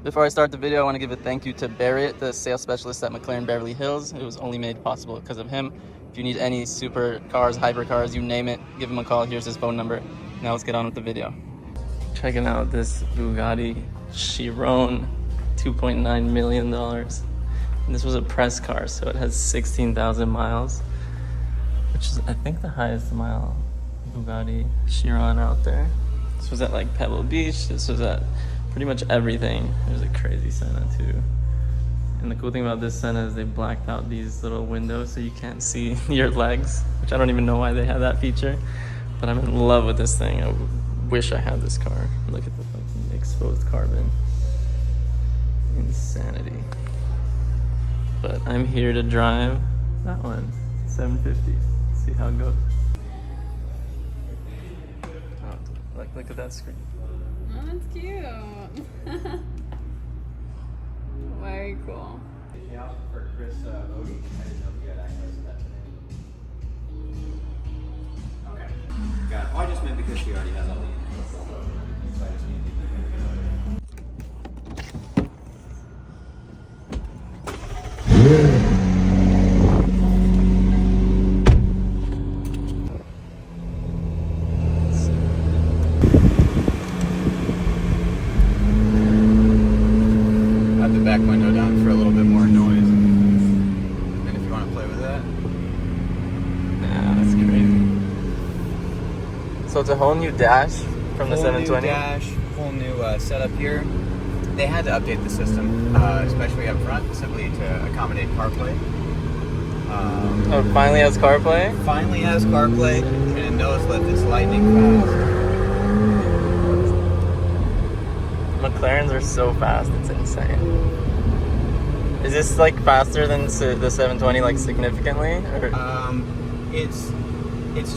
Before I start the video, I want to give a thank you to Barrett, the sales specialist at McLaren Beverly Hills. It was only made possible because of him. If you need any super cars, hypercars, you name it, give him a call. Here's his phone number. Now let's get on with the video. Checking out this Bugatti Chiron, $2.9 million. And this was a press car, so it has 16,000 miles, which is, I think, the highest mile Bugatti Chiron out there. This was at like Pebble Beach. This was at pretty much everything. There's a crazy Senna too. And the cool thing about this Senna is they blacked out these little windows so you can't see your legs, which I don't even know why they have that feature. But I'm in love with this thing. I wish I had this car. Look at the fucking exposed carbon. Insanity. But I'm here to drive that one, 750. See how it goes. Oh, look at that screen. Oh, that's cute. Very cool. Yeah, for Chris Odie. I didn't know if you had access to that today. Okay. Got it. Oh, I just meant because she already has all the info. So I just need back window down for a little bit more noise. And if you want to play with that. Nah, that's crazy. So it's a whole new dash from the 720? Whole new dash, whole new setup here. They had to update the system, especially up front, simply to accommodate CarPlay. Oh, it finally has CarPlay? Finally has CarPlay, and it knows that it's lightning fast. McLarens are so fast, it's insane. Is this like faster than the 720, like significantly? Or? It's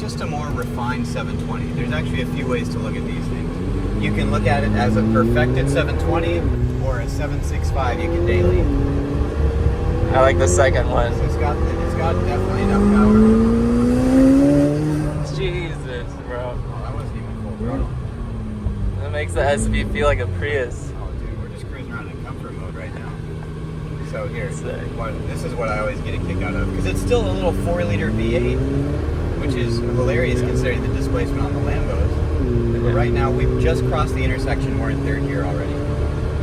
just a more refined 720. There's actually a few ways to look at these things. You can look at it as a perfected 720 or a 765 you can daily. I like the second one. So it's got definitely enough power. Jesus, bro. Oh, that wasn't even full throttle. That makes the SV feel like a Prius. Oh, dude, we're just cruising around in comfort mode right now. So here, Sick. this is what I always get a kick out of, because it's still a little 4-liter V8, which is hilarious considering the displacement on the Lambos. But right now, we've just crossed the intersection. We're in third gear already.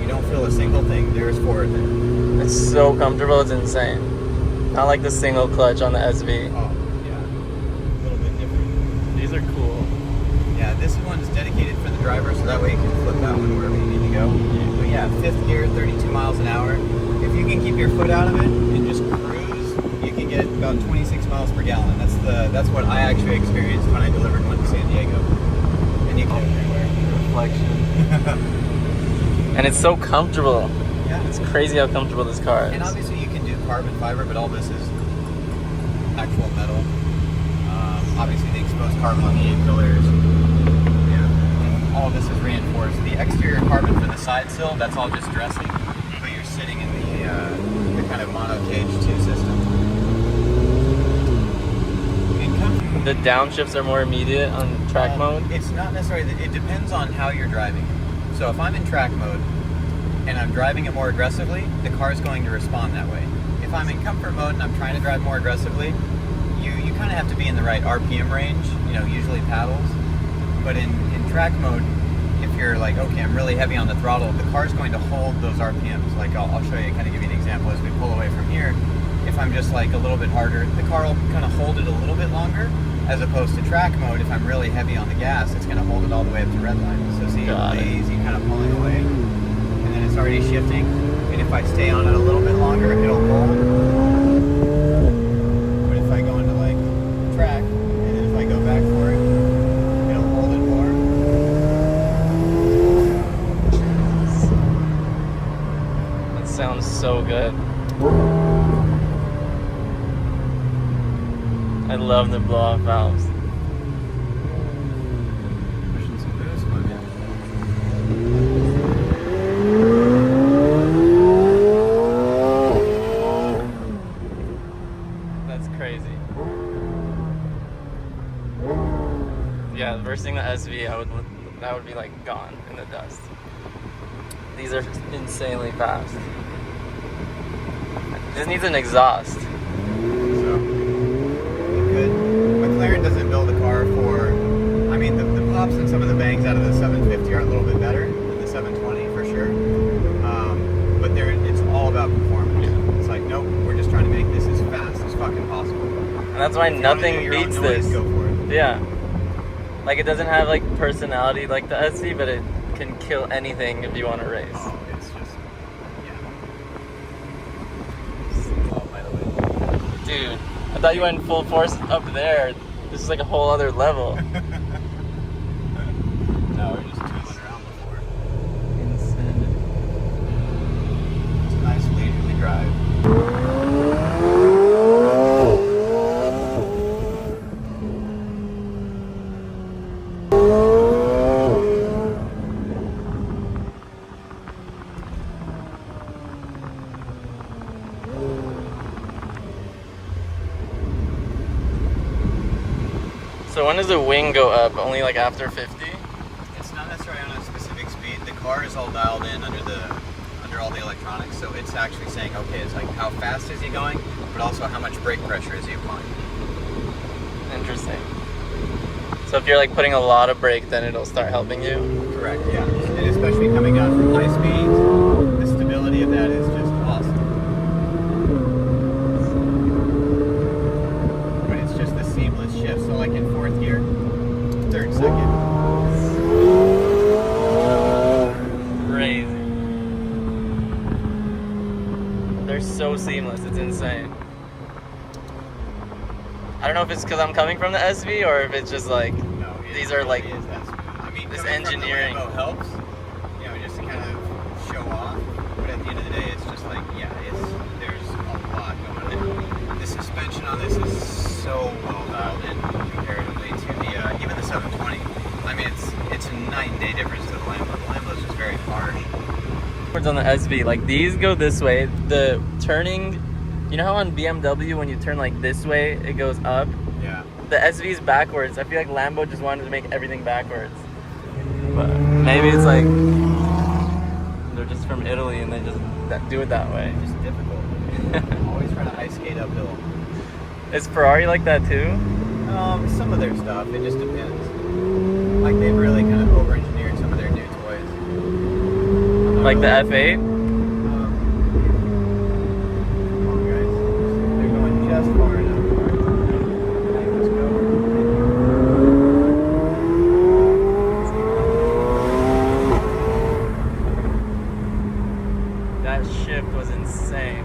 You don't feel a single thing. There's forward there. It's so comfortable, it's insane. Not like the single clutch on the SV. Oh, yeah. A little bit different. These are cool. Yeah, this one's dedicated for the driver, so that way you can flip that one wherever you need to go. But yeah, fifth gear, 32 miles an hour. If you can keep your foot out of it and just cruise, you can get about 26 miles per gallon. That's what I actually experienced when I delivered one to San Diego. And you can everywhere. Reflection. And it's so comfortable. Yeah. It's crazy how comfortable this car is. And obviously you can do carbon fiber, but all this is actual metal. Obviously the exposed carbon on the A-pillars. Yeah. And all of this is reinforced. The exterior carbon for the side sill, that's all just dressing. But you're sitting in the kind of mono cage 2 system. The downshifts are more immediate on track mode? It's not necessarily, it depends on how you're driving. So if I'm in track mode and I'm driving it more aggressively, the car's going to respond that way. If I'm in comfort mode and I'm trying to drive more aggressively, you kind of have to be in the right RPM range, usually paddles. But in track mode, if you're like, okay, I'm really heavy on the throttle, the car's going to hold those RPMs. Like I'll show you, kind of give you an example as we pull away from here. If I'm just like a little bit harder, the car will kind of hold it a little bit longer, as opposed to track mode. If I'm really heavy on the gas, it's going to hold it all the way up to red line. So see, easy kind of pulling away, and then it's already shifting. And if I stay on it a little bit longer, it'll hold. But if I go into like track, and then if I go back for it, it'll hold it more. That sounds so good. I love the blow-off valves. Pushing some boost, my man. That's crazy. Yeah, versing the SV, that would be like gone in the dust. These are insanely fast. This needs an exhaust. So, good. McLaren doesn't build a car for, I mean, the pops and some of the bangs out of the 750 are a little bit better than the 720 for sure. But it's all about performance. It's like, nope, we're just trying to make this as fast as fucking possible. And that's why nothing beats this. Go for it. Yeah. Like, it doesn't have, like, personality like the SV, but it can kill anything if you want to race. Oh, it's just, yeah. Oh, by the way. Dude, I thought you went full force up there. This is like a whole other level. No, we're just tooling around before. Insane. It's a nice leisurely drive. So when does the wing go up? Only like after 50? It's not necessarily on a specific speed. The car is all dialed in under all the electronics, so it's actually saying, okay, it's like how fast is he going, but also how much brake pressure is he applying. Interesting. So if you're like putting a lot of brake, then it'll start helping you? Correct, yeah. And especially coming down from high speeds, the stability of that is just awesome. But it's just the seamless shift. So like in fourth gear, third second. Crazy. They're so seamless, it's insane. I don't know if it's because I'm coming from the SV or if it's just like, No, these are like, is that smooth. I mean, this coming from the engineering. Lambo helps, you know, just to kind of show off. But at the end of the day, it's just like, yeah, there's a lot going on. The suspension on this is so well dialed in comparatively to the even the 720. I mean, it's a night and day difference to the Lambo. The Lambo's just very harsh. on the SV, like these go this way. The turning, you know how on BMW when you turn like this way, it goes up? Yeah. The SV's backwards. I feel like Lambo just wanted to make everything backwards. But maybe it's like they're just from Italy and they just do it that way. Just difficult. Always trying to ice skate uphill. Is Ferrari like that too? Some of their stuff, it just depends. Like they've really kind of over-engineered some of their new toys. Like the F8? Come on, guys. They're going just far enough. Okay, let's go. That shift was insane.